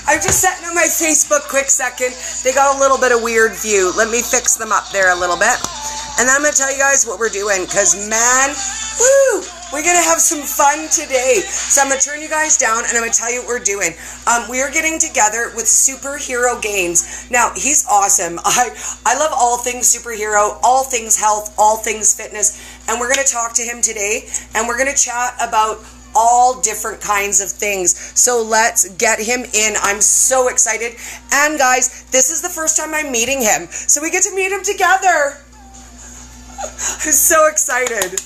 I'm just setting on my Facebook quick second. They got a little bit of weird view. Let me fix them up there a little bit. And then I'm going to tell you guys what we're doing. Because, man, woo, we're going to have some fun today. So I'm going to turn you guys down and I'm going to tell you what we're doing. We are getting together with Superherogains. Now, he's awesome. I love all things superhero, all things health, all things fitness. And we're going to talk to him today. And we're going to chat about all different kinds of things. So let's get him in. I'm so excited. And guys, this is the first time I'm meeting him. So we get to meet him together. I'm so excited.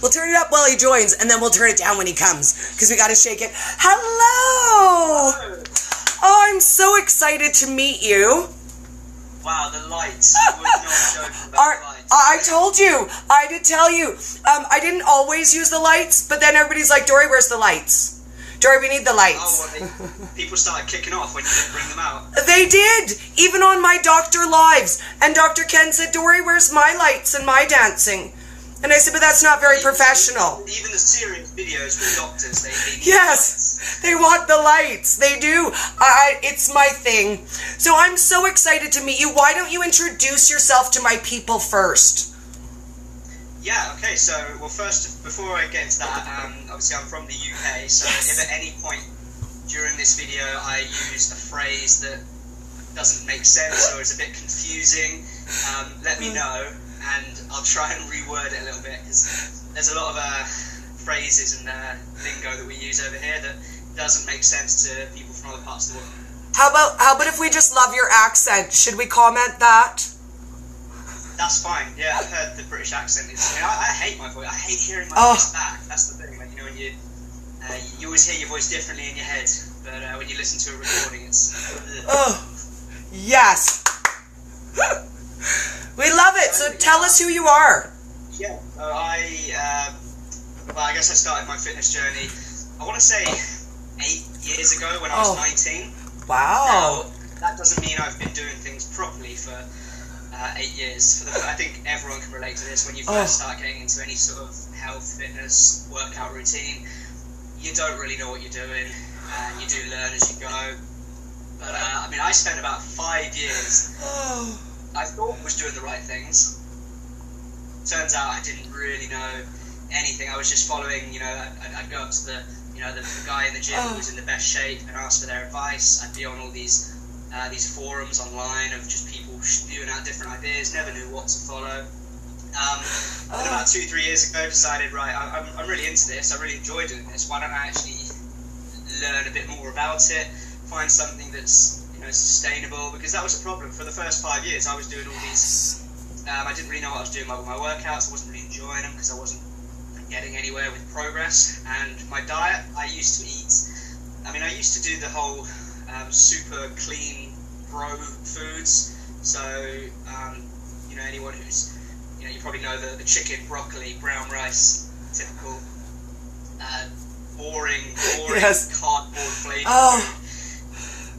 We'll turn it up while he joins, and then we'll turn it down when he comes, because we got to shake it. Hello! Oh, I'm so excited to meet you. Wow, the lights. You were not joking about the lights. I told you. I did tell you. I didn't always use the lights, but then everybody's like, Dori, where's the lights? Dori, we need the lights. Oh, well, people started kicking off when you didn't bring them out. They did. Even on my doctor lives. And Dr. Ken said, Dori, where's my lights and my dancing? And I said, but that's not very professional. Even the serious videos with doctors, they need yes, lights. They want the lights. They do. It's my thing. So I'm so excited to meet you. Why don't you introduce yourself to my people first? Yeah, okay, so, well, first, before I get into that, obviously I'm from the UK, so if at any point during this video I use a phrase that doesn't make sense or is a bit confusing, let me know, and I'll try and reword it a little bit, because there's a lot of phrases and lingo that we use over here that doesn't make sense to people from other parts of the world. How about if we just love your accent? Should we comment that? That's fine. Yeah, I've heard the British accent. I hate my voice. I hate hearing my voice back. That's the thing. Like, you know, when you always hear your voice differently in your head, but when you listen to a recording, it's. Oh, yes. We love it. So tell us who you are. Yeah. I guess I started my fitness journey. I want to say 8 years ago when I was 19. Wow. Now, that doesn't mean I've been doing things properly for 8 years. I think everyone can relate to this. When you first start getting into any sort of health, fitness, workout routine, you don't really know what you're doing, and you do learn as you go. But I spent about 5 years. I thought I was doing the right things. Turns out I didn't really know anything. I was just following. I'd go up to the guy in the gym who was in the best shape and ask for their advice. I'd be on all these forums online of just people spewing out different ideas, never knew what to follow. And about 2-3 years ago, decided, right, I'm really into this, I really enjoy doing this, why don't I actually learn a bit more about it, find something that's sustainable, because that was a problem. For the first 5 years, I was doing all these, I didn't really know what I was doing with my workouts, I wasn't really enjoying them, because I wasn't getting anywhere with progress. And my diet, I used to eat, I used to do the whole super clean bro foods. So anyone who's you probably know the chicken, broccoli, brown rice, typical boring yes. cardboard flavour.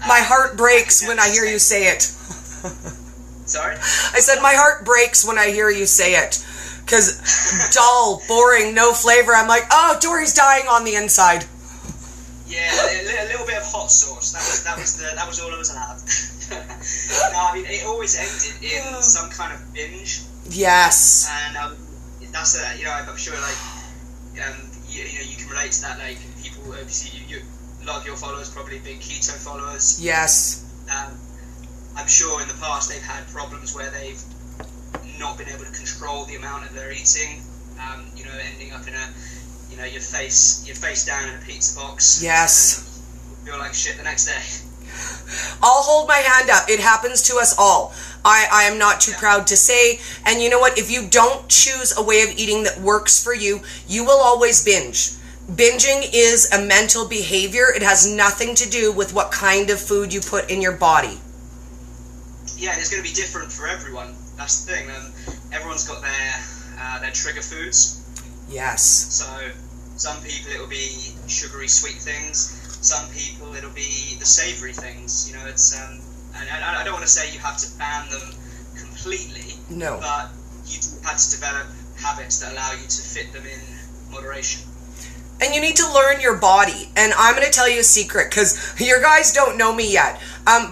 My heart breaks when I hear you say it. Sorry? I said my heart breaks when I hear you say it, because dull, boring, no flavor. I'm like, oh, Dori's dying on the inside. Yeah, a little bit of hot sauce. That was all I was allowed. No, it always ended in some kind of binge. Yes. And that's I'm sure you can relate to that. Like people, obviously, a lot of your followers probably big keto followers. Yes. I'm sure in the past they've had problems where they've not been able to control the amount of their eating. Ending up in your face down in a pizza box. Yes. And you feel like shit the next day. I'll hold my hand up. It happens to us all. I am not too proud to say. And you know what? If you don't choose a way of eating that works for you, you will always binge. Binging is a mental behavior. It has nothing to do with what kind of food you put in your body. Yeah, and it's going to be different for everyone. That's the thing. Everyone's got their trigger foods. Yes. So some people it will be sugary, sweet things. Some people it'll be the savoury things. It's and I don't want to say you have to ban them completely. No. But you do have to develop habits that allow you to fit them in moderation. And you need to learn your body. And I'm going to tell you a secret because your guys don't know me yet.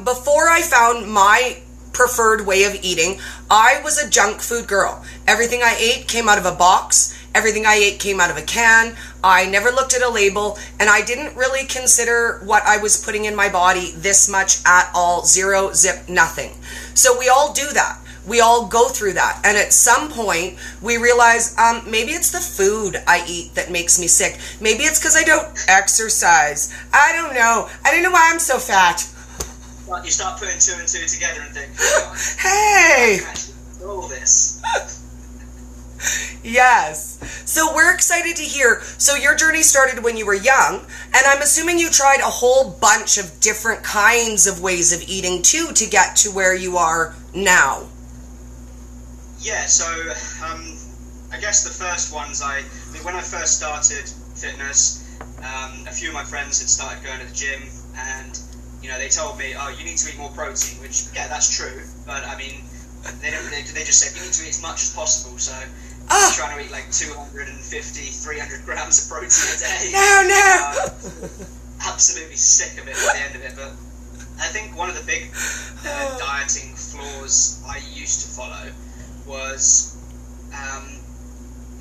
Before I found my preferred way of eating, I was a junk food girl. Everything I ate came out of a box. Everything I ate came out of a can. I never looked at a label, and I didn't really consider what I was putting in my body this much at all. Zero, zip, nothing. So we all do that. We all go through that. And at some point, we realize maybe it's the food I eat that makes me sick. Maybe it's because I don't exercise. I don't know. I don't know why I'm so fat. You start putting two and two together and think, hey! I can actually do all this. Yes. So we're excited to hear. So your journey started when you were young, and I'm assuming you tried a whole bunch of different kinds of ways of eating too to get to where you are now. Yeah, so I guess the first ones, when I first started fitness, a few of my friends had started going to the gym, and they told me, oh, you need to eat more protein, which, yeah, that's true, but I mean, they just said you need to eat as much as possible, so I'm trying to eat like 250, 300 grams of protein a day. No. Absolutely sick of it at the end of it, but I think one of the big dieting flaws I used to follow was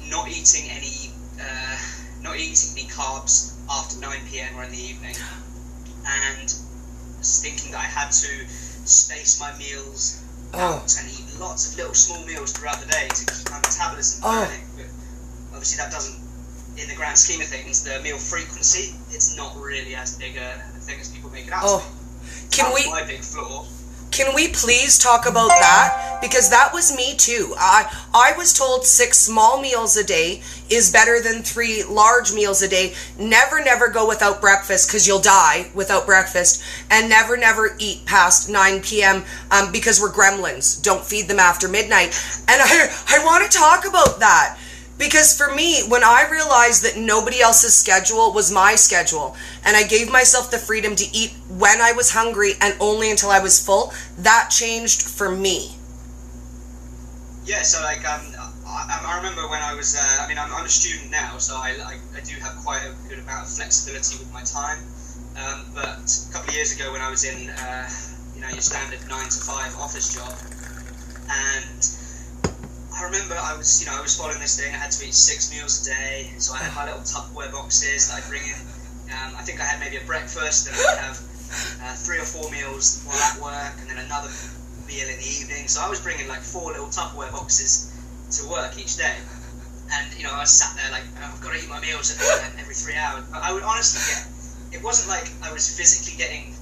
not eating any carbs after 9 p.m. or in the evening, and thinking that I had to space my meals out and eat lots of little small meals throughout the day to keep my metabolism burning. But obviously that doesn't, in the grand scheme of things, the meal frequency, it's not really as big a thing as people make it out to be. That was my big flaw. Can we please talk about that? Because that was me too. I was told 6 small meals a day is better than 3 large meals a day. Never go without breakfast because you'll die without breakfast. And never eat past 9 p.m. Because we're gremlins. Don't feed them after midnight. And I want to talk about that. Because for me, when I realized that nobody else's schedule was my schedule, and I gave myself the freedom to eat when I was hungry and only until I was full, that changed for me. Yeah, so like I remember when I was, I'm a student now, so I do have quite a good amount of flexibility with my time. But a couple of years ago when I was in, your standard 9 to 5 office job, and I remember I was following this thing. I had to eat 6 meals a day, so I had my little Tupperware boxes that I'd bring in. I think I had maybe a breakfast, and I'd have 3 or 4 meals while at work, and then another meal in the evening. So I was bringing like 4 little Tupperware boxes to work each day, and I was sat there like, I've got to eat my meals every 3 hours. But I would honestly it wasn't like I was physically getting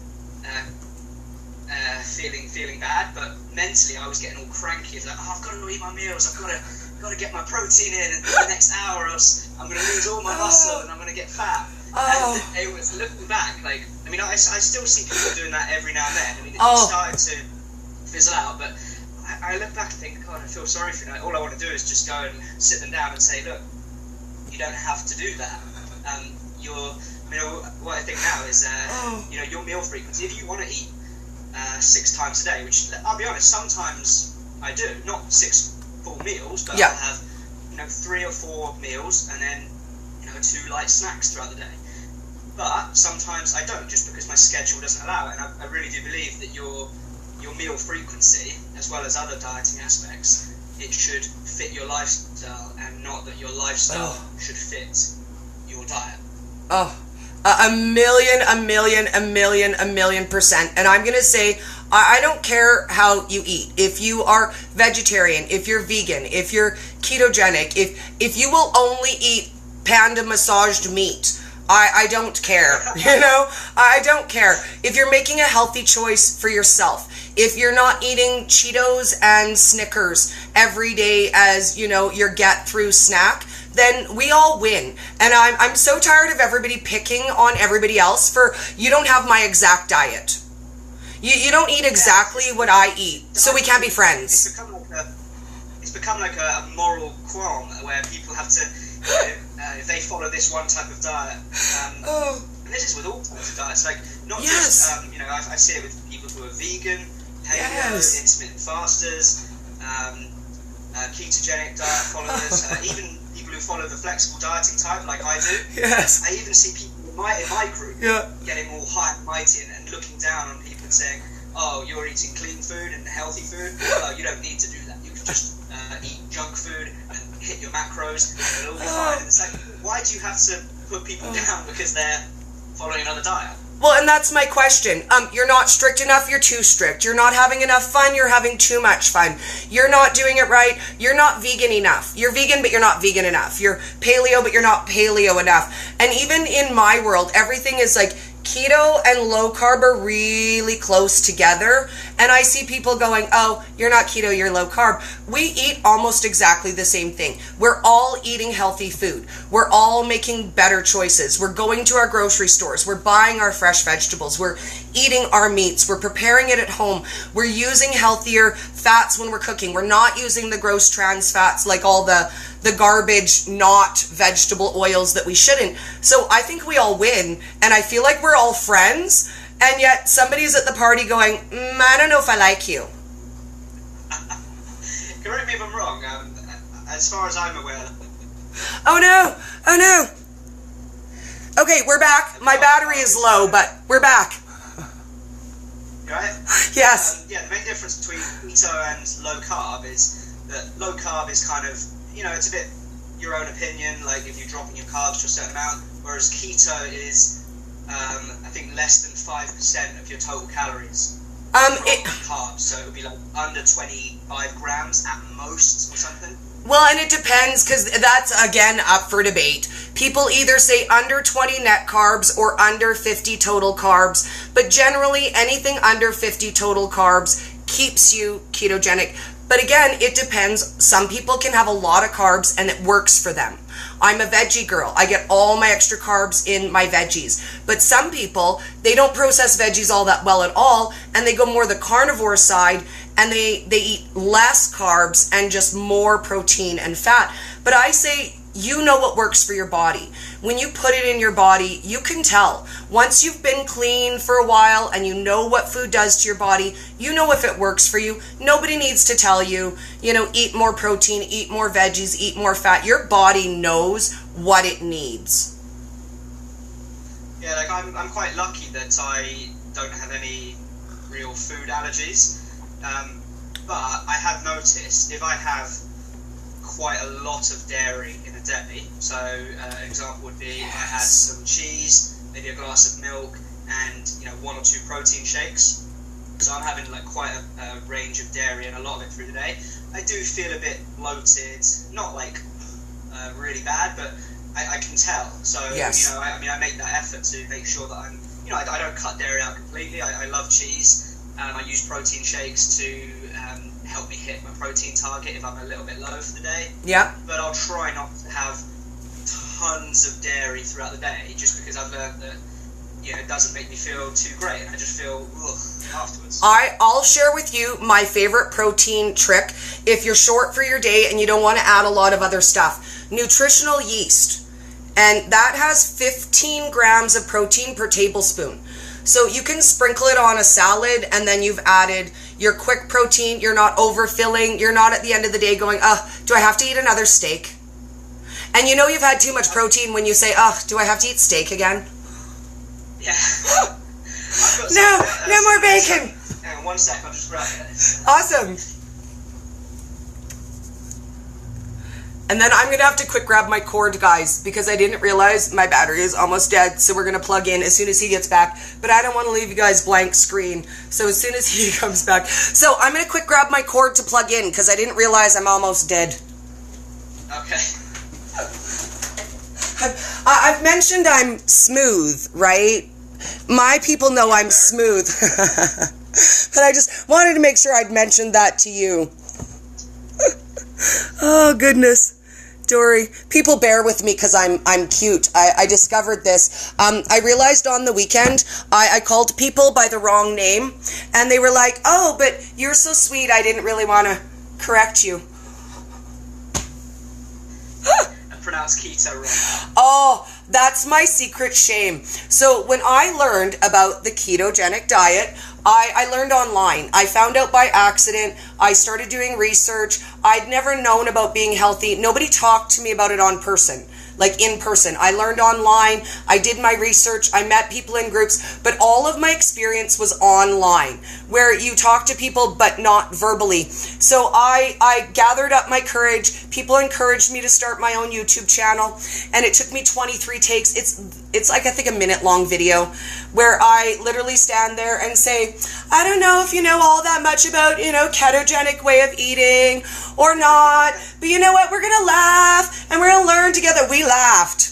feeling bad, but mentally I was getting all cranky. It's like, I've got to eat my meals, I've got to get my protein in the next hour, or else I'm going to lose all my muscle and I'm going to get fat. And it was, looking back, like, I still see people doing that every now and then. It started to fizzle out, but I look back and think, God, I feel sorry for you. All I want to do is just go and sit them down and say, look, you don't have to do that. What I think now is, your meal frequency, if you want to eat 6 times a day, which I'll be honest, sometimes I do, not 6 full meals, but I'll have 3 or 4 meals and then 2 light snacks throughout the day. But sometimes I don't, just because my schedule doesn't allow it. And I really do believe that your meal frequency, as well as other dieting aspects, it should fit your lifestyle, and not that your lifestyle should fit your diet. A million percent. And I'm going to say, I don't care how you eat. If you are vegetarian, if you're vegan, if you're ketogenic, if you will only eat panda massaged meat, I don't care. I don't care. If you're making a healthy choice for yourself, if you're not eating Cheetos and Snickers every day as, your get-through snack, then we all win. And I'm so tired of everybody picking on everybody else for, you don't have my exact diet. You don't eat exactly what I eat, so we can't be friends. It's become like a moral qualm where people have to, if they follow this one type of diet, and this is with all types of diets, like not just, I see it with people who are vegan, paleo, intermittent fasters, ketogenic diet followers, even people who follow the flexible dieting type like I do. Yes. I even see people in my group getting all high and mighty and looking down on people and saying, oh, you're eating clean food and healthy food. Well, you don't need to do that. You can just eat junk food and hit your macros and it'll all be fine. And it's like, why do you have to put people down because they're following another diet? Well, and that's my question. You're not strict enough, you're too strict. You're not having enough fun, you're having too much fun. You're not doing it right, you're not vegan enough. You're vegan, but you're not vegan enough. You're paleo, but you're not paleo enough. And even in my world, everything is like keto and low carb are really close together. And I see people going, oh, you're not keto, you're low carb. We eat almost exactly the same thing. We're all eating healthy food. We're all making better choices. We're going to our grocery stores. We're buying our fresh vegetables. We're eating our meats. We're preparing it at home. We're using healthier fats when we're cooking. We're not using the gross trans fats like all the garbage, not vegetable oils that we shouldn't. So I think we all win, and I feel like we're all friends, and yet somebody's at the party going, I don't know if I like you. Correct me if I'm wrong. As far as I'm aware. Oh no. Okay, we're back. My battery is low, but we're back. Right? Yes. The main difference between keto and low carb is that low carb is kind of, it's a bit your own opinion, like if you're dropping your carbs to a certain amount, whereas keto is, I think, less than 5% of your total calories. Carbs, so it would be like under 25 grams at most or something. Well, and it depends, because that's, again, up for debate. People either say under 20 net carbs or under 50 total carbs, but generally anything under 50 total carbs keeps you ketogenic. But again, it depends. Some people can have a lot of carbs and it works for them. I'm a veggie girl. I get all my extra carbs in my veggies. But some people, they don't process veggies all that well at all, and they go more the carnivore side, and they eat less carbs and just more protein and fat. But I say, you know what works for your body. When you put it in your body, you can tell. Once you've been clean for a while and you know what food does to your body, you know if it works for you. Nobody needs to tell you, eat more protein, eat more veggies, eat more fat. Your body knows what it needs. Yeah, like I'm quite lucky that I don't have any real food allergies. But I have noticed if I have quite a lot of dairy in a day, so an example would be I had some cheese, maybe a glass of milk, and 1 or 2 protein shakes. So I'm having like quite a range of dairy and a lot of it through the day. I do feel a bit bloated, not like really bad, but I can tell. So yes. I make that effort to make sure that I'm, I don't cut dairy out completely. I love cheese. I use protein shakes to help me hit my protein target if I'm a little bit low for the day. Yeah. But I'll try not to have tons of dairy throughout the day, just because I've learned that it doesn't make me feel too great, and I just feel afterwards. I'll share with you my favorite protein trick if you're short for your day and you don't want to add a lot of other stuff. Nutritional yeast, and that has 15 grams of protein per tablespoon. So you can sprinkle it on a salad, and then you've added your quick protein. You're not overfilling. You're not at the end of the day going, do I have to eat another steak? And you've had too much protein when you say, do I have to eat steak again? Yeah. No more bacon. Hang on 1 sec, I'll just grab it. Awesome. And then I'm going to have to quick grab my cord, guys, because I didn't realize my battery is almost dead. So we're going to plug in as soon as he gets back. But I don't want to leave you guys blank screen. So as soon as he comes back. So I'm going to quick grab my cord to plug in because I didn't realize I'm almost dead. Okay. I've mentioned I'm smooth, right? My people know I'm smooth. But I just wanted to make sure I'd mentioned that to you. Oh, goodness. Dori, people bear with me because I'm cute. I discovered this. I realized on the weekend I called people by the wrong name, and they were like, "Oh, but you're so sweet. I didn't really want to correct you." I pronounced keto wrong. Oh, that's my secret shame. So when I learned about the ketogenic diet, I learned online. I found out by accident. I started doing research. I'd never known about being healthy. Nobody talked to me about it in person. I learned online. I did my research. I met people in groups, but all of my experience was online, where you talk to people but not verbally. So I gathered up my courage. People encouraged me to start my own YouTube channel, and it took me 23 takes. It's like, I think, a minute long video where I literally stand there and say, I don't know if you know all that much about, ketogenic way of eating or not, but you know what? We're going to laugh and we're going to learn together. We laughed.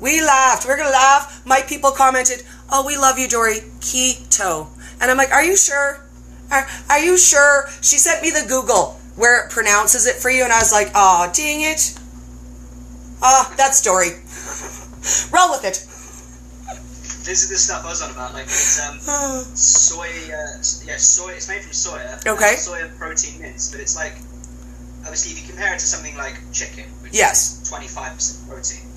We're going to laugh. My people commented, oh, we love you, Dori. Keto. And I'm like, are you sure? Are you sure? She sent me the Google where it pronounces it for you. And I was like, oh, dang it. That's Dori. Roll with it. This is the stuff I was on about. Like, it's soy. Soy. It's made from soya. Okay. Soya protein mince, but it's like, obviously, if you compare it to something like chicken, which yes, is 25% protein,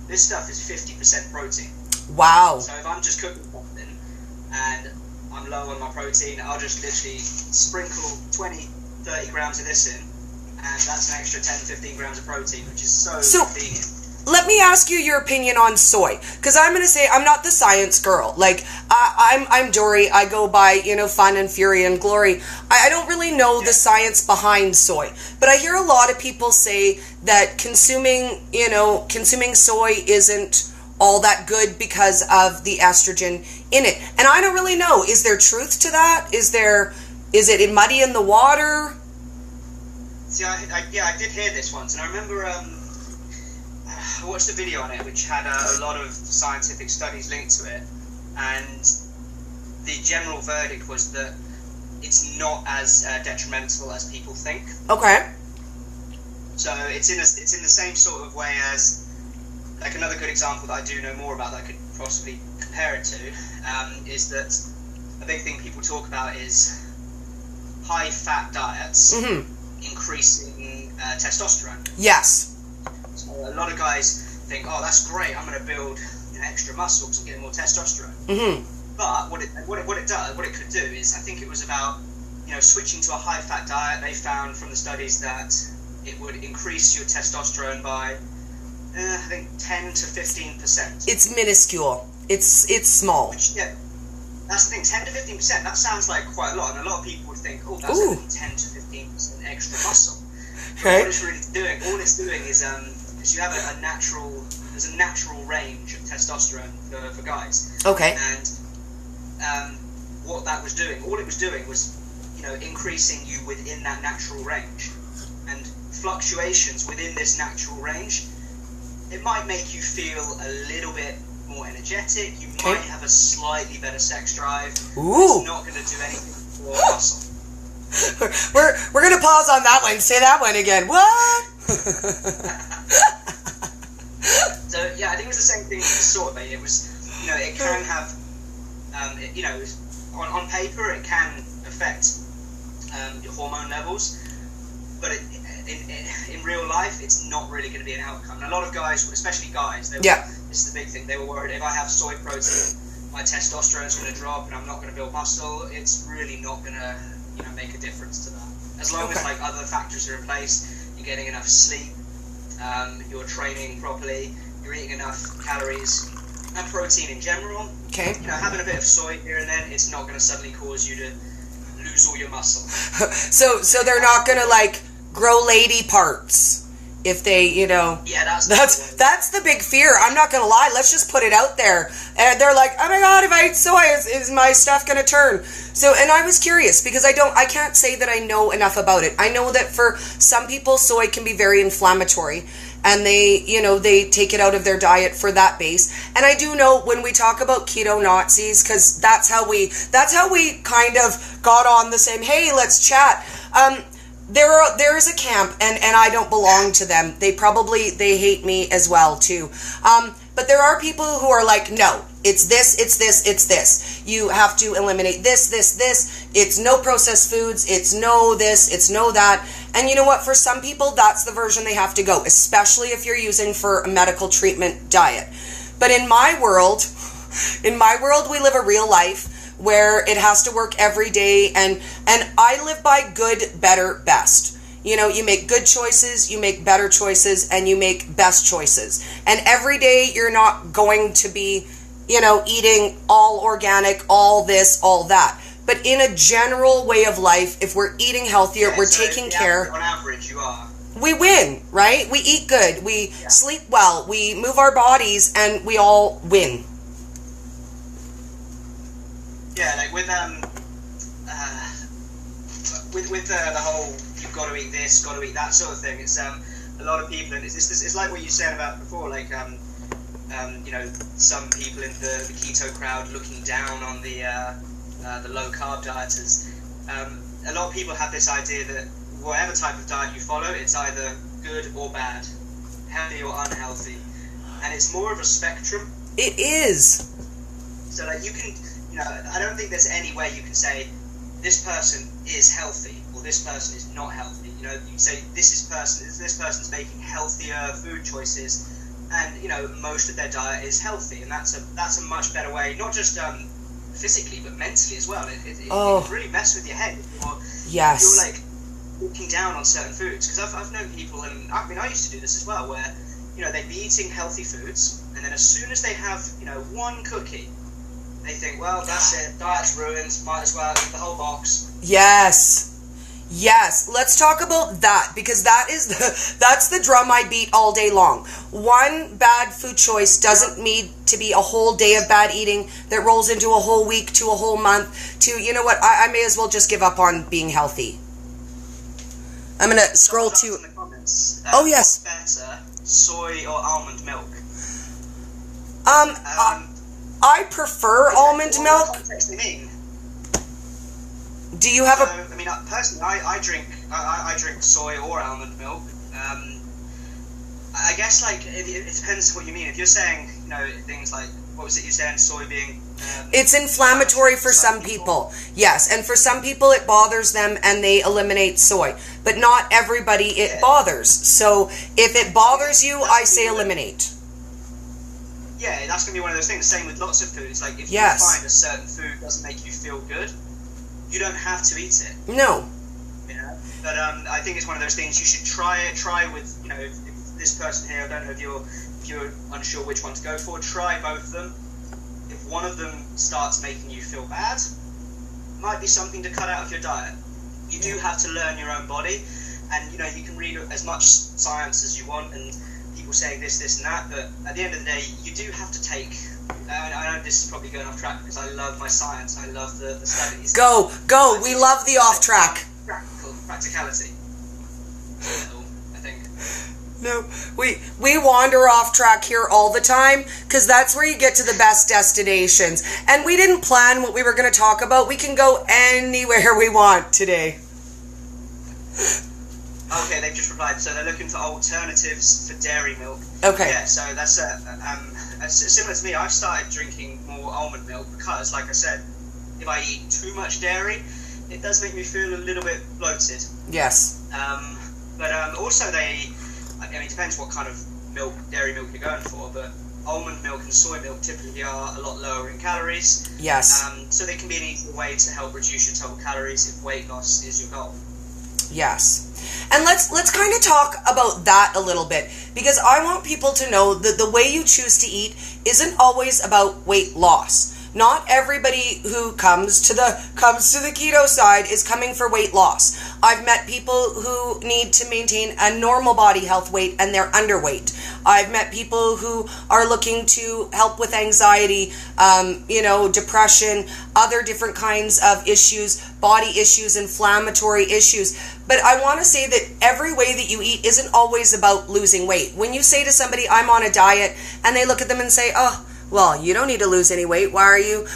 this stuff is 50% protein. Wow. So if I'm just cooking something and I'm low on my protein, I'll just literally sprinkle 20, 30 grams of this in, and that's an extra 10, 15 grams of protein, which is so convenient. Let me ask you your opinion on soy, because I'm going to say I'm not the science girl. Like, I'm Dori. I go by, fun and fury and glory. I don't really know the science behind soy, but I hear a lot of people say that consuming soy isn't all that good because of the estrogen in it. And I don't really know. Is there truth to that? Is it muddy in the water? See, I did hear this once, and I remember I watched a video on it which had a lot of scientific studies linked to it, and the general verdict was that it's not as detrimental as people think. Okay. So it's in the same sort of way as, like, another good example that I do know more about that I could possibly compare it to is that a big thing people talk about is high fat diets increasing testosterone. Yes. So a lot of guys think, oh, that's great, I'm going to build extra muscle because I'm getting more testosterone. Mm-hmm. But what it could do is, I think it was about, switching to a high fat diet. They found from the studies that it would increase your testosterone by, I think, 10 to 15%. It's minuscule. It's small. Which, yeah, that's the thing. 10 to 15%. That sounds like quite a lot, and a lot of people would think, oh, that's only 10 to 15% extra muscle. Okay. What it's really doing, all it's doing is you have a natural range of testosterone for guys. Okay. And what that was doing, all it was doing was, increasing you within that natural range. And fluctuations within this natural range, it might make you feel a little bit more energetic. You might have a slightly better sex drive. Ooh. It's not going to do anything for muscle. We're going to pause on that one. Say that one again. What? So yeah, I think it was the same thing with soy. It was, it can have, on paper it can affect your hormone levels, but in real life it's not really going to be an outcome. And a lot of guys, especially guys, this is the big thing. They were worried, if I have soy protein, my testosterone is going to drop and I'm not going to build muscle. It's really not going to, make a difference to that. As long as other factors are in place, you're getting enough sleep, you're training properly, you're eating enough calories and protein in general. Okay. Having a bit of soy here and then, it's not going to suddenly cause you to lose all your muscle. So they're not going to grow lady parts if they, Yeah, that's the big fear. I'm not going to lie. Let's just put it out there. And they're like, oh my God, if I eat soy, is my stuff going to turn? So, and I was curious because I can't say that I know enough about it. I know that for some people, soy can be very inflammatory, and they take it out of their diet for that base. And I do know when we talk about keto Nazis, because that's how we kind of got on the same, hey, let's chat. There is a camp, and I don't belong to them. They hate me as well too. But there are people who are like, no, it's this. You have to eliminate this. It's no processed foods. It's no this. It's no that. And you know what? For some people, that's the version they have to go, especially if you're using for a medical treatment diet. But in my world, we live a real life. where it has to work every day, and I live by good, better, best. You know, you make good choices, you make better choices, and you make best choices. And every day you're not going to be, you know, eating all organic, all this, all that. But in a general way of life, if we're eating healthier, we're taking care. On average, you are. We win, right? We eat good, we sleep well, we move our bodies, and we all win. Yeah, like with the whole you've got to eat this, got to eat that sort of thing. It's a lot of people, and it's like what you said about before, like you know, some people in the keto crowd looking down on the low carb dieters. A lot of people have this idea that whatever type of diet you follow, it's either good or bad, healthy or unhealthy, and it's more of a spectrum. It is. So like you can, you know, I don't think there's any way you can say this person is healthy or this person is not healthy. You know, you say this person's making healthier food choices, and you know most of their diet is healthy, and that's a much better way, not just physically but mentally as well. It can really mess with your head if you're like looking down on certain foods, because I've known people, and I mean I used to do this as well, where you know they'd be eating healthy foods, and then as soon as they have, you know, one cookie, they think, well, that's it, diet's ruined, might as well eat the whole box. Yes. Let's talk about that, because that's the drum I beat all day long. One bad food choice doesn't need to be a whole day of bad eating that rolls into a whole week to a whole month to, you know what, I may as well just give up on being healthy. I'm going to scroll to... In the comments, yes. What's better, soy or almond milk? I prefer almond milk. What context do you mean? Do you have I mean, personally, I drink soy or almond milk. I guess like it depends what you mean. If you're saying, you know, things like, what was it you said, soy being... it's inflammatory for some people. Yes, and for some people it bothers them and they eliminate soy. But not everybody it bothers. So if it bothers you, I say eliminate. Yeah, that's going to be one of those things. Same with lots of foods. Like if you find a certain food doesn't make you feel good, you don't have to eat it. No. You know? But I think it's one of those things you should try with, you know, if this person here, I don't know if you're unsure which one to go for, try both of them. If one of them starts making you feel bad, it might be something to cut out of your diet. You do have to learn your own body, and you know, you can read as much science as you want and people saying this and that, but at the end of the day, you do have to take... I know this is probably going off track because I love my science, I love the studies. Go! We love the off track. Practicality. I think. No, we wander off track here all the time, because that's where you get to the best destinations. And we didn't plan what we were going to talk about. We can go anywhere we want today. Okay, they've just replied. So they're looking for alternatives for dairy milk. Okay. Yeah, so that's similar to me. I've started drinking more almond milk because, like I said, if I eat too much dairy, it does make me feel a little bit bloated. Yes. But also I mean, it depends what kind of milk, dairy milk you're going for, but almond milk and soy milk typically are a lot lower in calories. Yes. So they can be an easy way to help reduce your total calories if weight loss is your goal. Yes. And let's kind of talk about that a little bit, because I want people to know that the way you choose to eat isn't always about weight loss. Not everybody who comes to the keto side is coming for weight loss. I've met people who need to maintain a normal body health weight and they're underweight. I've met people who are looking to help with anxiety, depression, other different kinds of issues, body issues, inflammatory issues. But I want to say that every way that you eat isn't always about losing weight. When you say to somebody, I'm on a diet, and they look at them and say, oh, well, you don't need to lose any weight. Why are you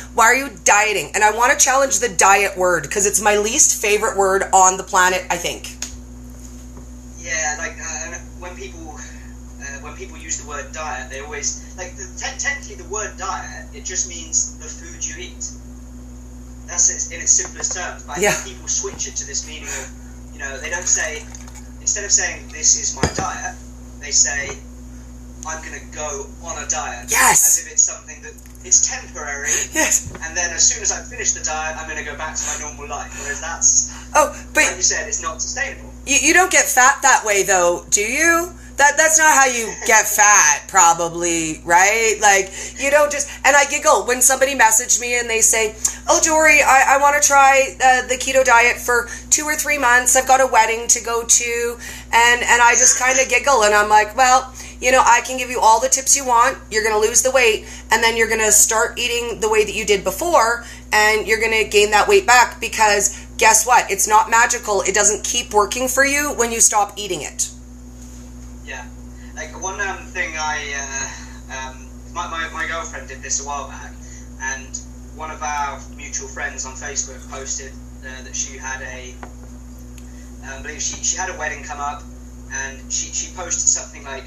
dieting? And I want to challenge the diet word, because it's my least favorite word on the planet, I think. Yeah, like when people use the word diet, they always technically the word diet, it just means the food you eat. That's it in its simplest terms. But I think people switch it to this meaning of, they don't say, instead of saying this is my diet, they say I'm going to go on a diet. Yes. As if it's something that it's temporary. Yes. And then as soon as I finish the diet, I'm going to go back to my normal life. Whereas that's, but like you said, it's not sustainable. You don't get fat that way, though, do you? That's not how you get fat, probably, right? Like, you don't just... And I giggle when somebody messaged me and they say, oh, Dori, I want to try the keto diet for 2 or 3 months. I've got a wedding to go to. And I just kind of giggle. And I'm like, well, you know, I can give you all the tips you want. You're going to lose the weight. And then you're going to start eating the way that you did before. And you're going to gain that weight back because guess what? It's not magical. It doesn't keep working for you when you stop eating it. Yeah, like one thing my girlfriend did this a while back, and one of our mutual friends on Facebook posted that she had I believe she had a wedding come up, and she posted something like,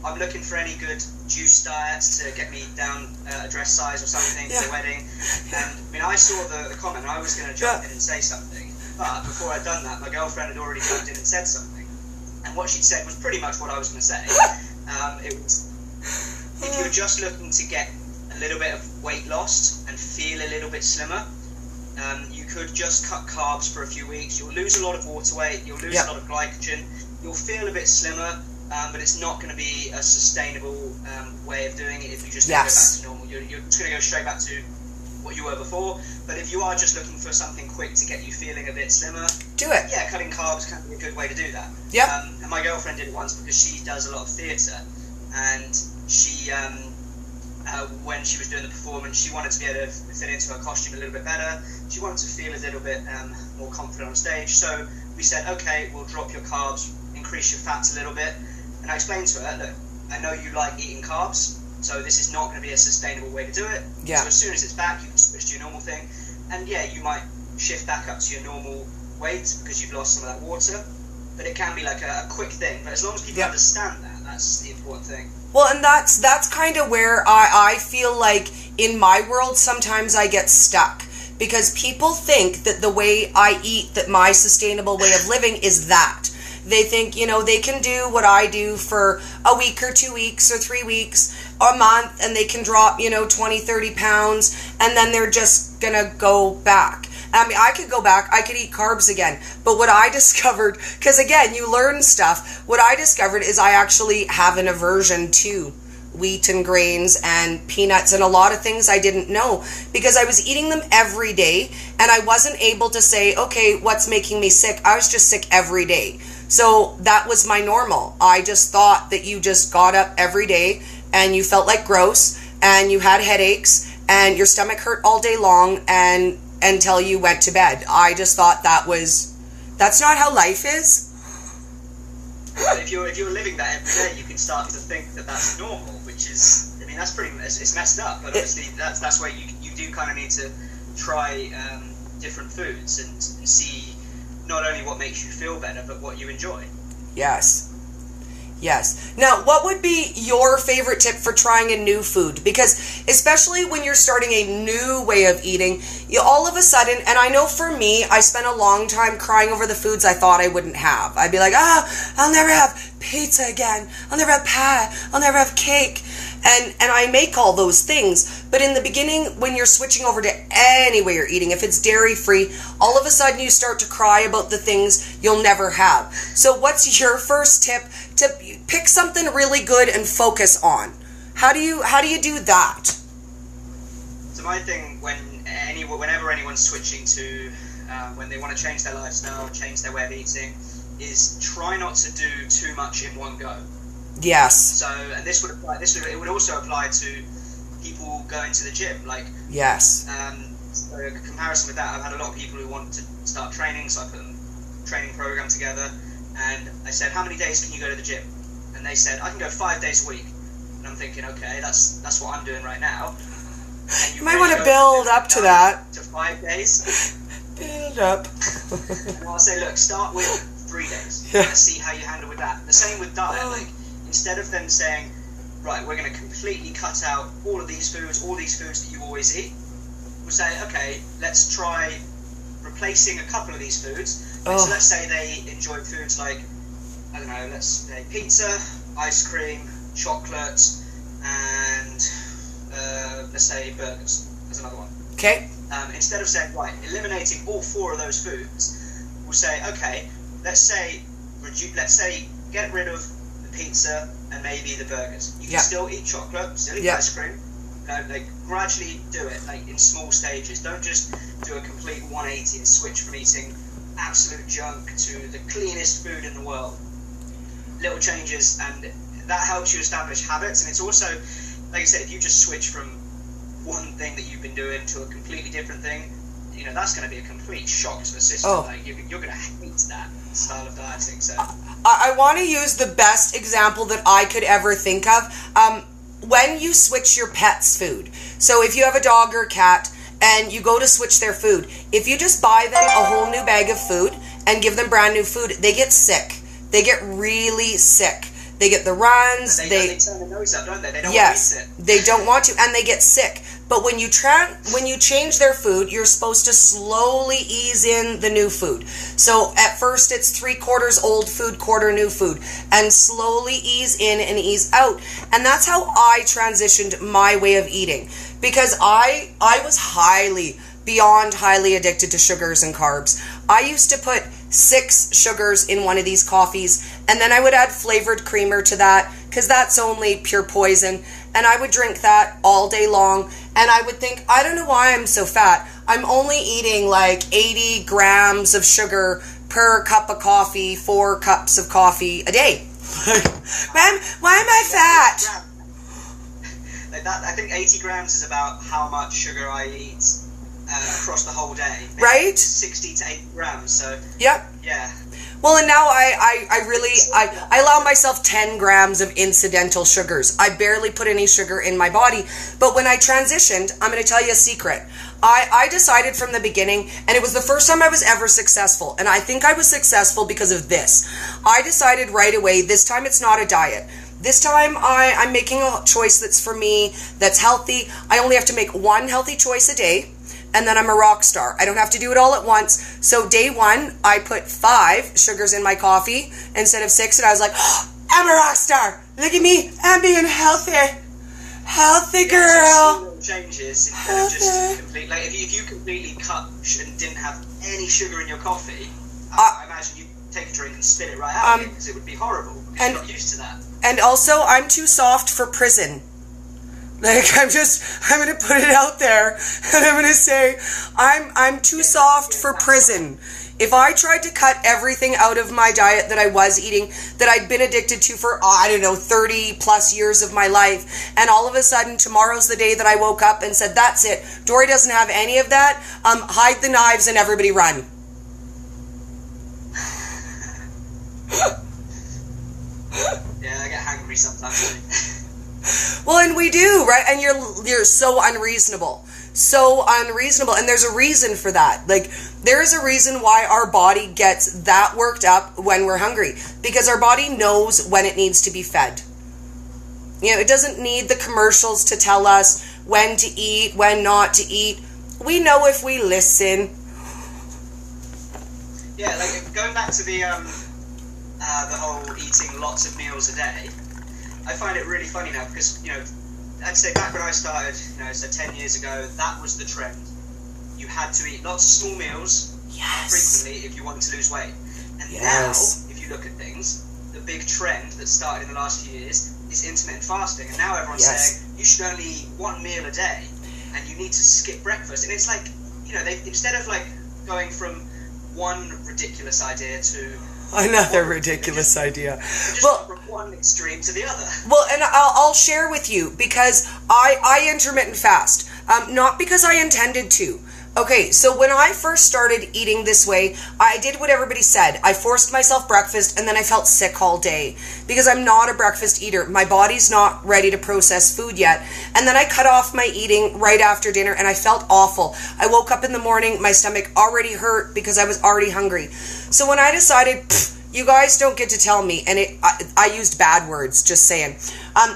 I'm looking for any good juice diets to get me down a dress size or something for the wedding. And I mean, I saw the comment, and I was going to jump in and say something, but before I'd done that, my girlfriend had already jumped in and said something. And what she'd said was pretty much what I was going to say. It was, if you're just looking to get a little bit of weight lost and feel a little bit slimmer, you could just cut carbs for a few weeks. You'll lose a lot of water weight. You'll lose a lot of glycogen. You'll feel a bit slimmer, but it's not going to be a sustainable way of doing it if you just go back to normal. You're just going to go straight back to what you were before. But if you are just looking for something quick to get you feeling a bit slimmer, do it. Yeah, cutting carbs can be a good way to do that. Yeah. And my girlfriend did it once because she does a lot of theatre, and she, when she was doing the performance, she wanted to be able to fit into her costume a little bit better. She wanted to feel a little bit more confident on stage. So we said, okay, we'll drop your carbs, increase your fats a little bit. And I explained to her, look, I know you like eating carbs, so this is not going to be a sustainable way to do it. Yeah. So as soon as it's back, you can switch to your normal thing. And yeah, you might shift back up to your normal weight because you've lost some of that water. But it can be like a quick thing. But as long as people understand that, that's the important thing. Well, and that's kind of where I feel like in my world sometimes I get stuck. Because people think that the way I eat, that my sustainable way of living is that. They think, you know, they can do what I do for a week or 2 weeks or 3 weeks, a month, and they can drop, 20, 30 pounds, and then they're just going to go back. I mean, I could go back, I could eat carbs again, but what I discovered, because again, you learn stuff, what I discovered is I actually have an aversion to wheat and grains and peanuts and a lot of things I didn't know because I was eating them every day and I wasn't able to say, okay, what's making me sick? I was just sick every day. So that was my normal. I just thought that you just got up every day and you felt like gross and you had headaches and your stomach hurt all day long and until you went to bed. I just thought that's not how life is. If you're living that every day, you can start to think that that's normal, which is, I mean, that's pretty, it's messed up. But obviously, that's where you do kind of need to try different foods and see not only what makes you feel better, but what you enjoy. Yes. Now, what would be your favorite tip for trying a new food? Because especially when you're starting a new way of eating, you all of a sudden, and I know for me, I spent a long time crying over the foods I thought I wouldn't have. I'd be like, I'll never have pizza again. I'll never have pie. I'll never have cake. And I make all those things. But in the beginning, when you're switching over to any way you're eating, if it's dairy-free, all of a sudden you start to cry about the things you'll never have. So what's your first tip to pick something really good and focus on? How do you do that? So my thing, whenever anyone's switching to, when they want to change their lifestyle, change their way of eating, is try not to do too much in one go. Yes. So, and it would also apply to people going to the gym. Like, yes. So in comparison with that, I've had a lot of people who want to start training, so I put a training program together, and I said, how many days can you go to the gym? And they said, I can go 5 days a week. And I'm thinking, okay, that's what I'm doing right now. And you might want to build up to that. To 5 days. Build up. And I'll say, look, start with 3 days. Yeah. And see how you handle with that. The same with diet. Like, instead of them saying, right, we're going to completely cut out all these foods that you always eat, we'll say, okay, let's try replacing a couple of these foods. So let's say they enjoy foods like, I don't know, let's say pizza, ice cream, chocolate, and let's say burgers. There's another one. Okay. Instead of saying, right, eliminating all 4 of those foods, we'll say, okay, let's say get rid of the pizza and maybe the burgers. You can still eat chocolate, still eat ice cream. Like gradually do it, like in small stages. Don't just do a complete 180 and switch from eating absolute junk to the cleanest food in the world. Little changes, and that helps you establish habits. And it's also, like I said, if you just switch from one thing that you've been doing to a completely different thing, you know, that's going to be a complete shock to the system. Like you're going to hate that style of dieting. So I want to use the best example that I could ever think of. When you switch your pet's food, so if you have a dog or a cat and you go to switch their food, if you just buy them a whole new bag of food and give them brand new food, they get sick. They get really sick. They get the runs. They turn their nose up, don't they? They don't want to eat it. They don't want to, and they get sick. But when you change their food, you're supposed to slowly ease in the new food. So at first it's 3/4 old food, 1/4 new food, and slowly ease in and ease out. And that's how I transitioned my way of eating, because I was beyond highly addicted to sugars and carbs. I used to put 6 sugars in one of these coffees, and then I would add flavored creamer to that, because that's only pure poison. And I would drink that all day long, and I would think, I don't know why I'm so fat. I'm only eating like 80 grams of sugar per cup of coffee, 4 cups of coffee a day. Why am I fat? Like that, I think 80 grams is about how much sugar I eat across the whole day. Right? 60 to 80 grams, so... Yep. Yeah. Well, and now I allow myself 10 grams of incidental sugars. I barely put any sugar in my body. But when I transitioned, I'm going to tell you a secret. I decided from the beginning, and it was the first time I was ever successful. And I think I was successful because of this. I decided right away, this time it's not a diet. This time I'm making a choice that's for me, that's healthy. I only have to make one healthy choice a day. And then I'm a rock star. I don't have to do it all at once. So day 1, I put 5 sugars in my coffee instead of 6. And I was like, oh, I'm a rock star. Look at me. I'm being healthy. Healthy girl. Changes instead of just complete. Like if you completely cut and didn't have any sugar in your coffee, I imagine you'd take a drink and spit it right out because it would be horrible. Because you're not used to that. And also, I'm too soft for prison. Like, I'm going to put it out there, and I'm going to say, I'm too soft for prison. If I tried to cut everything out of my diet that I was eating, that I'd been addicted to for, 30 plus years of my life, and all of a sudden, tomorrow's the day that I woke up and said, that's it, Dori doesn't have any of that, hide the knives and everybody run. Yeah, I get hungry sometimes too. Well, and we do, right? And you're so unreasonable. So unreasonable. And there's a reason for that. Like, there is a reason why our body gets that worked up when we're hungry. Because our body knows when it needs to be fed. You know, it doesn't need the commercials to tell us when to eat, when not to eat. We know if we listen. Yeah, like, going back to the whole eating lots of meals a day, I find it really funny now because, you know, I'd say back when I started, you know, so 10 years ago, that was the trend. You had to eat lots of small meals frequently if you wanted to lose weight. And now, if you look at things, the big trend that started in the last few years is intermittent fasting. And now everyone's saying you should only eat 1 meal a day and you need to skip breakfast. And it's like, you know, instead of like going from one ridiculous idea to another ridiculous idea. Well, from one extreme to the other. Well, and I'll share with you because I intermittent fast, not because I intended to. Okay, so when I first started eating this way, I did what everybody said. I forced myself breakfast, and then I felt sick all day because I'm not a breakfast eater. My body's not ready to process food yet. And then I cut off my eating right after dinner, and I felt awful. I woke up in the morning, my stomach already hurt because I was already hungry. So when I decided, you guys don't get to tell me, and I used bad words, just saying.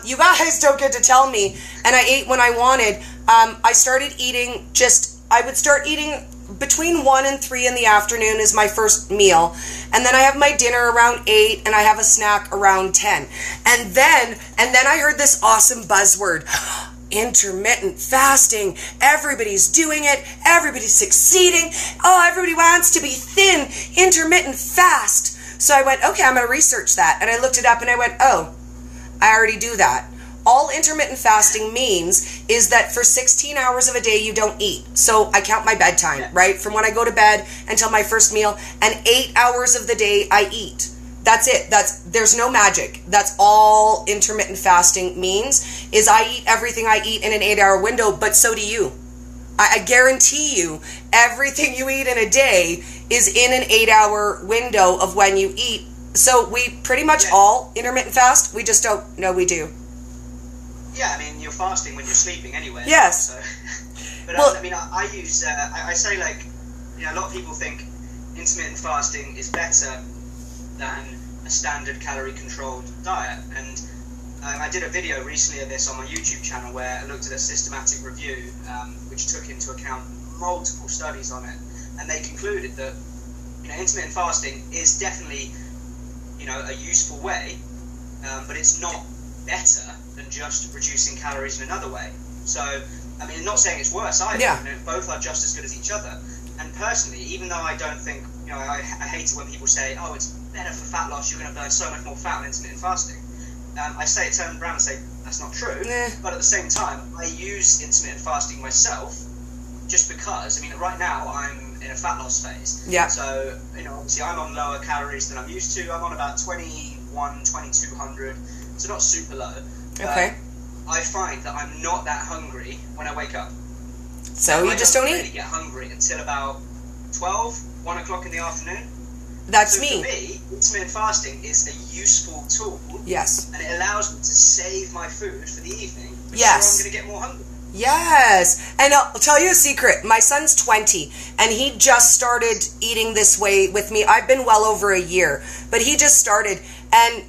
You guys don't get to tell me, and I ate when I wanted. I started eating I would start eating between 1 and 3 in the afternoon is my first meal. And then I have my dinner around 8 and I have a snack around 10. And then I heard this awesome buzzword, intermittent fasting. Everybody's doing it. Everybody's succeeding. Oh, everybody wants to be thin. Intermittent fast. So I went, okay, I'm going to research that. And I looked it up and I went, oh, I already do that. All intermittent fasting means is that for 16 hours of a day, you don't eat. So I count my bedtime, right? From when I go to bed until my first meal, and 8 hours of the day I eat. That's it. There's no magic. That's all intermittent fasting means, is I eat everything I eat in an 8-hour window, but so do you. I guarantee you, everything you eat in a day is in an 8-hour window of when you eat. So we pretty much all intermittent fast. We just don't know we do. Yeah, I mean, you're fasting when you're sleeping anyway. Yes. So. But well, I mean, I use, I say, like, you know, a lot of people think intermittent fasting is better than a standard calorie-controlled diet. And I did a video recently of this on my YouTube channel where I looked at a systematic review which took into account multiple studies on it. And they concluded that, you know, intermittent fasting is definitely, you know, a useful way, but it's not better than just reducing calories in another way. So, I mean, I'm not saying it's worse either. Yeah. You know, both are just as good as each other. And personally, even though I don't think, you know, I hate it when people say, oh, it's better for fat loss, you're going to burn so much more fat on intermittent fasting. I say it, turn around and say, that's not true. But at the same time, I use intermittent fasting myself just because, I mean, right now I'm in a fat loss phase. Yeah. So, you know, obviously I'm on lower calories than I'm used to. I'm on about 2200, so not super low. Okay. I find that I'm not that hungry when I wake up. So you just don't eat? I don't really get hungry until about 12, 1 o'clock in the afternoon. That's so me. For me, intermittent fasting is a useful tool. Yes. And it allows me to save my food for the evening. Yes. I'm going to get more hungry. Yes. And I'll tell you a secret. My son's 20, and he just started eating this way with me. I've been well over a year, but he just started, and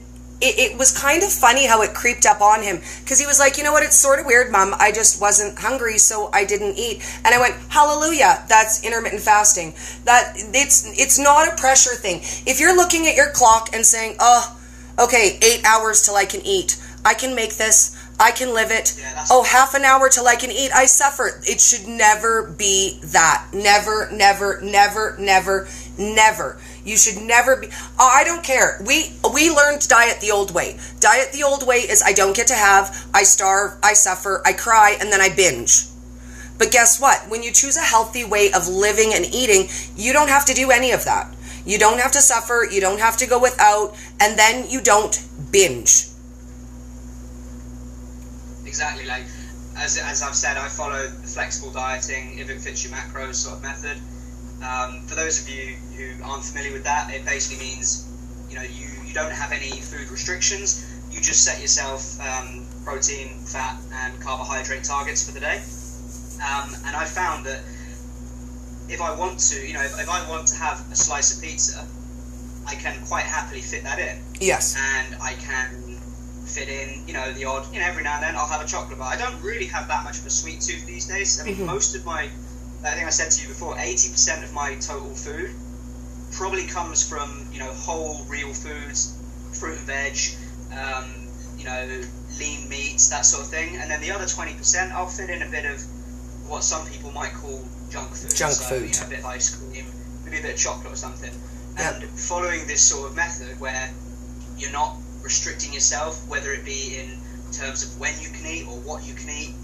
it was kind of funny how it creeped up on him, because he was like, you know what, it's sort of weird, Mom. I just wasn't hungry, so I didn't eat. And I went, hallelujah, that's intermittent fasting. That it's not a pressure thing. If you're looking at your clock and saying, oh, okay, 8 hours till I can eat. I can make this. I can live it. Yeah, half an hour till I can eat. I suffer. It should never be that. Never, never, never, never, never. You should never be. Oh, I don't care. We learned diet the old way. Diet the old way is I don't get to have, I starve, I suffer, I cry, and then I binge. But guess what? When you choose a healthy way of living and eating, you don't have to do any of that. You don't have to suffer. You don't have to go without, and then you don't binge. Exactly. Like as I've said, I follow the flexible dieting, if it fits your macros sort of method. For those of you who aren't familiar with that, it basically means, you know, you don't have any food restrictions. You just set yourself protein, fat, and carbohydrate targets for the day. And I found that if I want to, you know, if I want to have a slice of pizza, I can quite happily fit that in. Yes. And I can fit in, you know, the odd, you know, every now and then I'll have a chocolate bar. I don't really have that much of a sweet tooth these days. I mean, most of my, I think I said to you before, 80% of my total food probably comes from, you know, whole, real foods, fruit and veg, you know, lean meats, that sort of thing. And then the other 20%, I'll fit in a bit of what some people might call junk food. Junk so, food. You know, a bit of ice cream, maybe a bit of chocolate or something. Yep. And following this sort of method where you're not restricting yourself, whether it be in terms of when you can eat or what you can eat,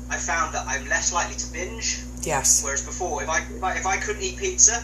I found that I'm less likely to binge. Yes. Whereas before, if I couldn't eat pizza,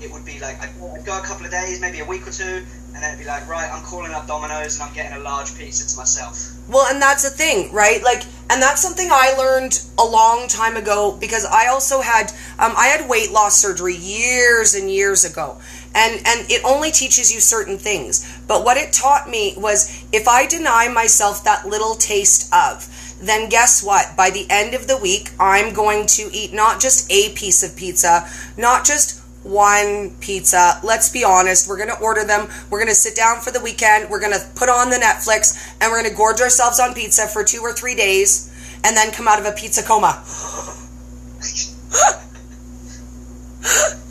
it would be like I'd go a couple of days, maybe a week or two, and then it'd be like, right, I'm calling up Domino's and I'm getting a large pizza to myself. Well, and that's the thing, right? Like, and that's something I learned a long time ago, because I also had I had weight loss surgery years and years ago. And it only teaches you certain things. But what it taught me was, if I deny myself that little taste of, then guess what? By the end of the week, I'm going to eat not just a piece of pizza, not just one pizza. Let's be honest. We're going to order them. We're going to sit down for the weekend. We're going to put on the Netflix, and we're going to gorge ourselves on pizza for 2 or 3 days, and then come out of a pizza coma.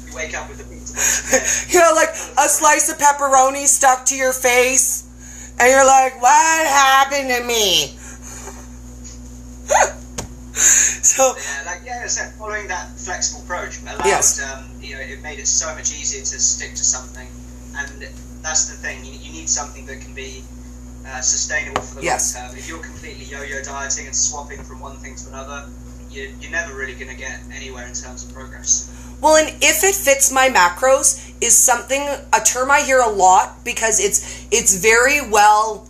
You wake up with the pizza box. You know, like a slice of pepperoni stuck to your face, and you're like, what happened to me? So yeah, I said, following that flexible approach allowed, it made it so much easier to stick to something, and that's the thing. You need something that can be sustainable for the long term. If you're completely yo-yo dieting and swapping from one thing to another, you're never really going to get anywhere in terms of progress. Well, and if it fits my macros is a term I hear a lot, because it's very well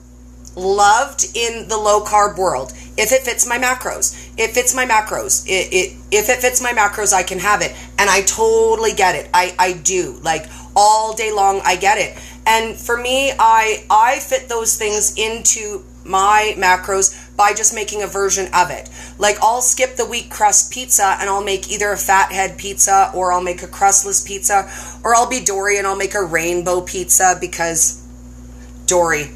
loved in the low carb world. If it fits my macros, it fits my macros. If it fits my macros, I can have it. And I totally get it. I do. Like, all day long, I get it. And for me, I fit those things into my macros by just making a version of it. Like, I'll skip the wheat crust pizza and I'll make either a fathead pizza, or I'll make a crustless pizza, or I'll be Dori and I'll make a rainbow pizza because Dori.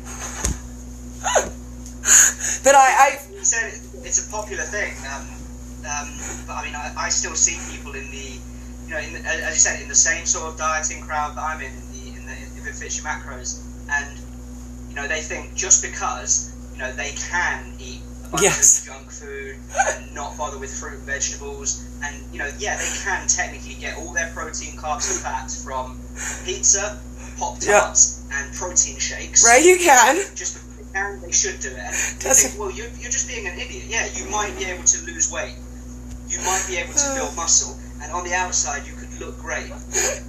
But You said it's a popular thing, but I mean, I still see people in the, as you said, in the same sort of dieting crowd that I'm in if it fits your macros, and they think just because they can eat a bunch of junk food and not bother with fruit and vegetables, and they can technically get all their protein, carbs, and fats from pizza, Pop-Tarts, and protein shakes. Right, you can. Just because they can, they should do it. And they think, well, you're just being an idiot. Yeah, you might be able to lose weight. You might be able to build muscle. And on the outside, you could look great.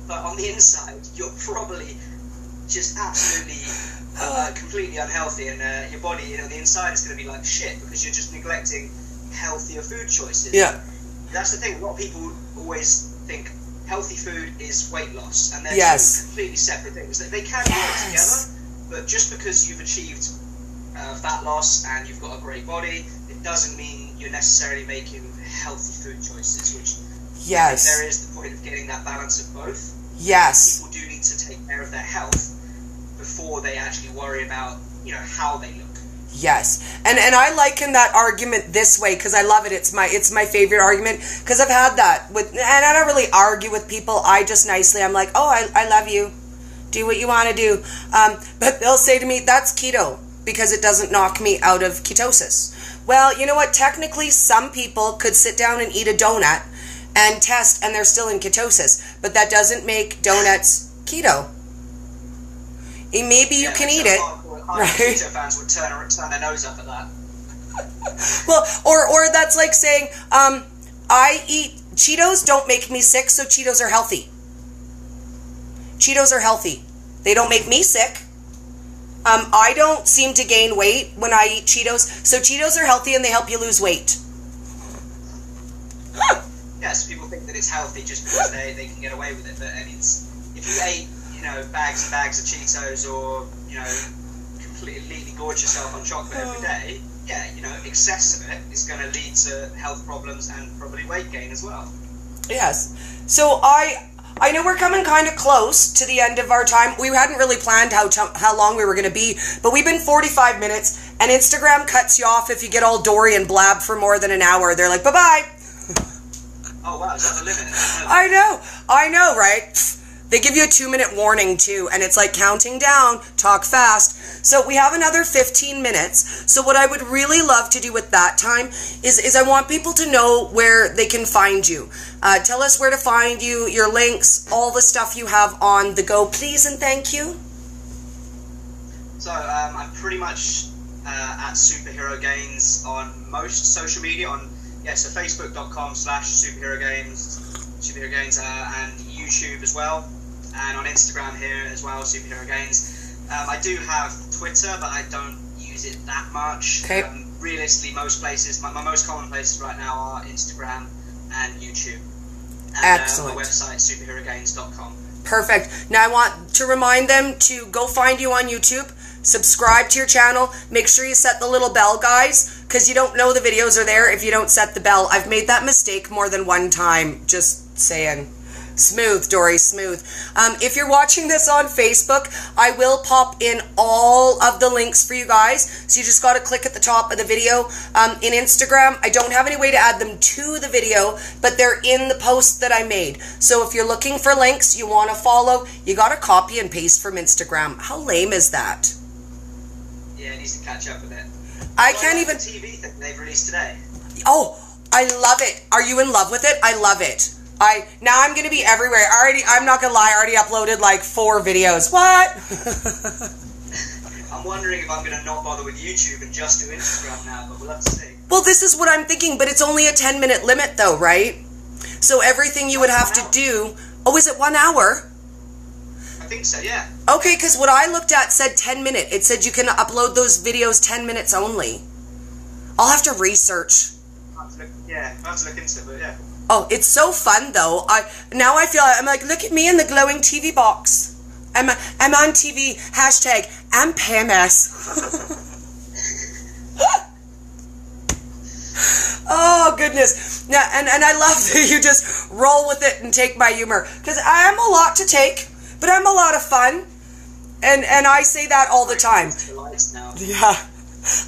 But on the inside, you're probably just absolutely completely unhealthy. And your body, the inside is going to be like shit because you're just neglecting healthier food choices. Yeah. That's the thing. A lot of people always think healthy food is weight loss, and they're two completely separate things. They can work together, but just because you've achieved fat loss and you've got a great body, it doesn't mean you're necessarily making healthy food choices, which I think there is the point of getting that balance of both. Yes. People do need to take care of their health before they actually worry about, how they look. Yes. And I liken that argument this way because I love it. It's my favorite argument because I've had that with, and I don't really argue with people. I just nicely, I'm like, oh, I love you. Do what you want to do. But they'll say to me, that's keto because it doesn't knock me out of ketosis. Well, you know what? Technically, some people could sit down and eat a donut and test and they're still in ketosis, but that doesn't make donuts keto. Maybe you can eat it. Right. Keto fans would turn their nose up at that. Well, or that's like saying, I eat Cheetos, don't make me sick, so Cheetos are healthy. Cheetos are healthy. They don't make me sick. I don't seem to gain weight when I eat Cheetos, so Cheetos are healthy and they help you lose weight. Yes, people think that it's healthy just because they can get away with it, but if you ate, bags and bags of Cheetos, or, completely gorge yourself on chocolate every day, excess of it is going to lead to health problems and probably weight gain as well. Yes. So I know we're coming kind of close to the end of our time. We hadn't really planned how long we were going to be, but we've been 45 minutes, and Instagram cuts you off if you get all Dori and blab for more than an hour. They're like, bye-bye. Oh, wow, is that the limit? I know, right? They give you a 2-minute warning, too, and it's like counting down, talk fast. So we have another 15 minutes. So what I would really love to do with that time is I want people to know where they can find you. Tell us where to find you, your links, all the stuff you have on the go, please and thank you. So I'm pretty much at Superherogains on most social media, so facebook.com/superherogains, and YouTube as well, and on Instagram here as well, Superherogains. I do have Twitter, but I don't use it that much. Okay. Realistically, most places, my most common places right now are Instagram and YouTube. And Excellent. My website, superherogains.com. Perfect. Now I want to remind them to go find you on YouTube, subscribe to your channel, make sure you set the little bell, guys, because you don't know the videos are there if you don't set the bell. I've made that mistake more than one time, just saying. Smooth, Dori, smooth. If you're watching this on Facebook, I will pop in all of the links for you guys. So you just got to click at the top of the video. In Instagram, I don't have any way to add them to the video, but they're in the post that I made. So if you're looking for links, you want to follow, you got to copy and paste from Instagram. How lame is that? Yeah, it needs to catch up with it. I can't even... The TV thing they've released today. Oh, I love it. Are you in love with it? I love it. Now I'm going to be everywhere. I'm not going to lie, I already uploaded like 4 videos. What? I'm wondering if I'm going to not bother with YouTube and just do Instagram now, but we'll have to see. Well, this is what I'm thinking, but it's only a 10-minute limit though, right? So everything you would have to do... Oh, is it 1 hour? I think so, yeah. Okay, because what I looked at said 10 minutes. It said you can upload those videos 10 minutes only. I'll have to research. I'll have to look into it, but yeah. Oh, it's so fun though. Now I feel I'm like, look at me in the glowing TV box. I'm on TV. Hashtag I'm PMS. Oh goodness. Yeah, and I love that you just roll with it and take my humor, because I'm a lot to take, but I'm a lot of fun, and I say that all the time. Yeah.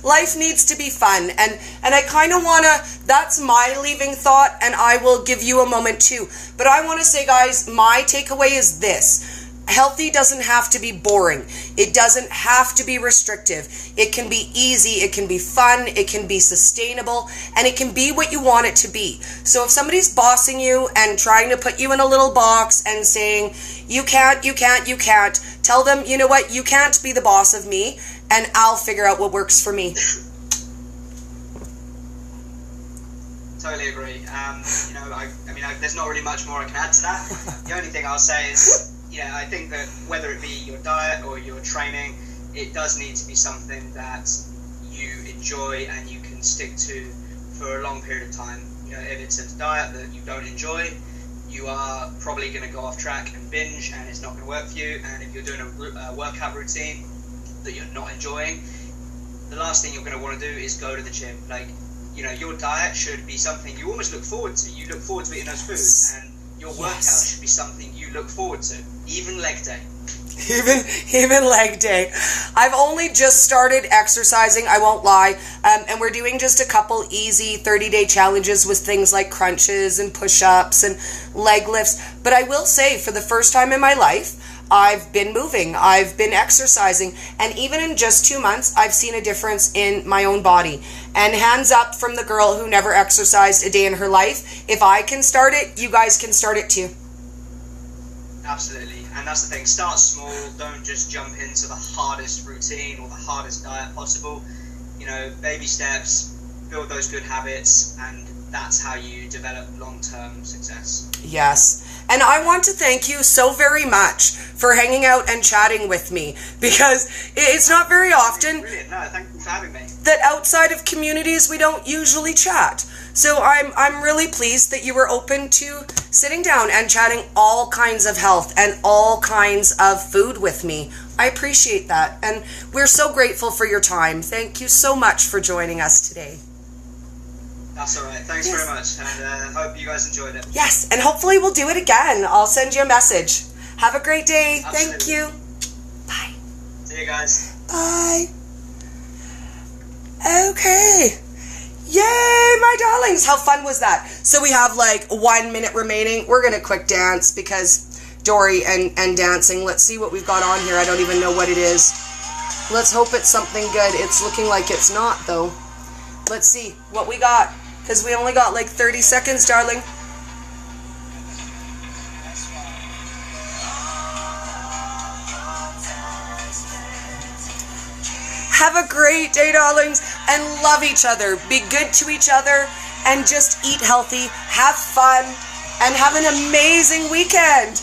Life needs to be fun, and I kind of want to, that's my leaving thought, and I will give you a moment too. But I want to say, guys, my takeaway is this. Healthy doesn't have to be boring. It doesn't have to be restrictive. It can be easy, it can be fun, it can be sustainable, and it can be what you want it to be. So if somebody's bossing you and trying to put you in a little box and saying, you can't, tell them, you know what, you can't be the boss of me, and I'll figure out what works for me. Totally agree. There's not really much more I can add to that. The only thing I'll say is, I think that whether it be your diet or your training, it does need to be something that you enjoy and you can stick to for a long period of time. If it's a diet that you don't enjoy, you are probably going to go off track and binge, and it's not going to work for you. And if you're doing a workout routine that you're not enjoying, the last thing you're going to want to do is go to the gym. Your diet should be something you almost look forward to. You look forward to eating those foods, and your workout should be something you look forward to. Even leg day. Even leg day. I've only just started exercising, I won't lie, and we're doing just a couple easy 30-day challenges with things like crunches and push-ups and leg lifts. But I will say, for the first time in my life, I've been moving, I've been exercising, and even in just 2 months, I've seen a difference in my own body. And hands up from the girl who never exercised a day in her life. If I can start it, you guys can start it too. Absolutely, and that's the thing. Start small. Don't just jump into the hardest routine or the hardest diet possible. Baby steps, build those good habits, and that's how you develop long-term success. Yes. And I want to thank you so very much for hanging out and chatting with me, because it's not very often Brilliant. No, thank you for having me. that outside of communities we don't usually chat. So I'm really pleased that you were open to sitting down and chatting all kinds of health and all kinds of food with me. I appreciate that, and we're so grateful for your time. Thank you so much for joining us today. That's all right. Thanks very much, and hope you guys enjoyed it. Yes, and hopefully we'll do it again. I'll send you a message. Have a great day. Absolutely. Thank you. Bye. See you guys. Bye. Okay. Yay, my darlings. How fun was that? So we have like 1 minute remaining. We're going to quick dance because Dori and dancing. Let's see what we've got on here. I don't even know what it is. Let's hope it's something good. It's looking like it's not, though. Let's see what we got, because we only got like 30 seconds, darling. Have a great day, darlings, and love each other. Be good to each other, and just eat healthy, have fun, and have an amazing weekend.